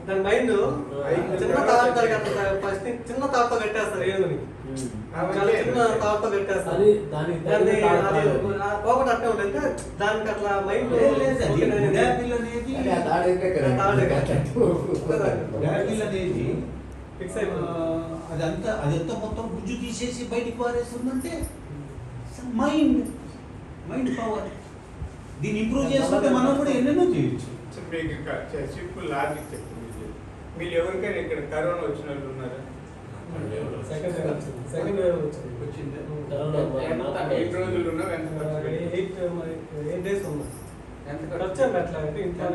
దాని మైండ్ చిన్న తాడుతారు కదా, ఫస్ట్ చిన్న తాడుతో కట్టేస్తారు ఏనుగుని, చాలా చిన్న తాడుతో కట్టేస్తారు. పోగొట్టు అట్టే ఉంటే దానికి అట్లా మైండ్ ఫిక్స్ అయిపోతుంది. అదంతా మొత్తం గుజ్జు తీసేసి బయటికి పారేస్తుందంటే మైండ్ పవర్. దీన్ని ఇంప్రూవ్ చేసుకుంటే మనం కూడా ఎన్నెన్నో చేయొచ్చు. సింపుల్ లాజిక్ చెప్తుంది. మీరు ఎవరికైనా ఇక్కడ కరోనా వచ్చిన వాళ్ళు ఉన్నారా? సెకండ్ వేవ్ వచ్చింది. 8 రోజులు ఉన్నాం. ఎంత 8 days ఉన్నాం. వచ్చాము అట్లా అయితే ఇంట్లో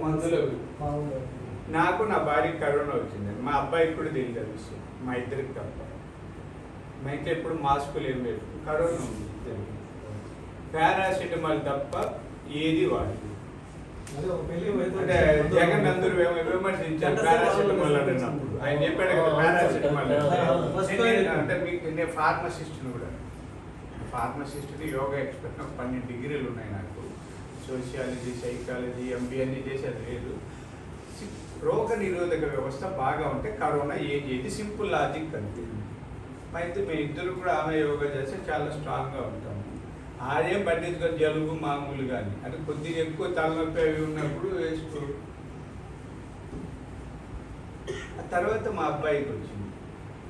మందులు. నాకు నా భార్యకి కరోనా వచ్చింది. మా అబ్బాయికి కూడా తెలియదు విషయం, మా ఇద్దరికి తప్ప. మా ఇంట్లో ఎప్పుడు మాస్కులు ఏం లేదు. కరోనా ఉంది, పారాసిటమాల్ తప్ప ఏది వాడదు. అంటే జగన్ అందరూ విమర్శించారు పారాసిటమాల్ అన్నప్పుడు. ఆయన చెప్పాడు కదా పారాసిటమాల్ అంటే మీకు. నేను ఫార్మసిస్ట్ని కూడా, ఫార్మసిస్ట్ని, యోగా ఎక్స్పర్ట్. 12 degrees ఉన్నాయి నాకు. సోషియాలజీ, సైకాలజీ, ఎంబీఏ అన్ని చేసేది లేదు. రోగ నిరోధక వ్యవస్థ బాగా ఉంటే కరోనా ఏం చేయదు. సింపుల్ లాజిక్ అంతే. అయితే మేము ఇద్దరు కూడా ఆమె యోగా చేస్తే చాలా స్ట్రాంగ్గా ఉంటాము. ఆడేం పట్టించుకొని జలుబు మామూలు కానీ, అంటే కొద్దిగా ఎక్కువ తలనొప్పి అవి ఉన్నప్పుడు వేసుకో. ఆ తర్వాత మా అబ్బాయికి వచ్చింది.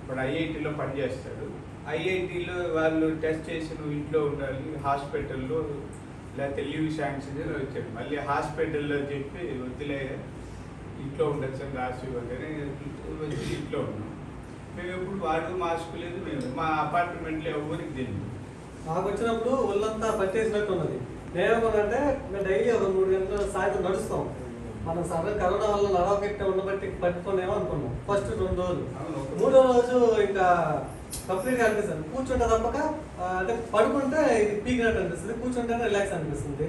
ఇప్పుడు ఐఐటీలో పనిచేస్తాడు. ఐఐటీలో వాళ్ళు టెస్ట్ చేసి నువ్వు ఇంట్లో ఉండాలి, హాస్పిటల్లో లేకపోతే లీవ్ శాంక్షన్ వచ్చాడు. మళ్ళీ హాస్పిటల్లో చెప్పి వద్దులే ఇంట్లో ఉండొచ్చు అని రాసి ఇవ్వగానే వచ్చి ఇంట్లో ఉన్నాం. మేము ఎప్పుడు వాడు మాస్క్ లేదు. మేము మా అపార్ట్మెంట్లో ఎవరికి తెలియదు. మాకు వచ్చినప్పుడు ఒళ్ళంతా పట్టేసినట్టు ఉన్నది. నేనేమనుకున్నానంటే మేము డైలీ ఒక 3 గంటలు సాయంత్రం నడుస్తాం. మనం సడన్ కరోనా వల్ల నడవకెట్ట ఉండబట్టి పట్టుకునేమో అనుకున్నాం ఫస్ట్ 2 రోజులు. 3వ రోజు ఇంకా కంప్లీట్గా అనిపిస్తుంది. కూర్చుంటే తప్పక, అంటే పడుకుంటే ఇది పీకినట్టు అనిపిస్తుంది, కూర్చుంటేనే రిలాక్స్ అనిపిస్తుంది.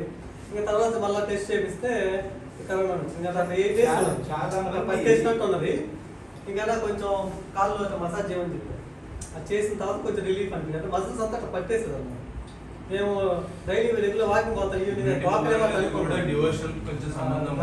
ఇంకా తర్వాత మళ్ళీ టెస్ట్ చేపిస్తే కరోనా వచ్చింది. ఇంకా 8 days పట్టేసినట్టు ఉన్నది. ఇంకా కొంచెం కాళ్ళు మసాజ్ చేయమని చెప్పారు. అది చేసిన తర్వాత కొంచెం రిలీఫ్ అనిపించింది. అంటే మసిల్స్ అంతా అట్లా పట్టేస్తుంది అన్నమాట. మేము డైలీ రెగ్యులర్ వాకింగ్ పోతాం. ఈవినింగ్ వాక్ డివోషన్ కొంచెం సంబంధం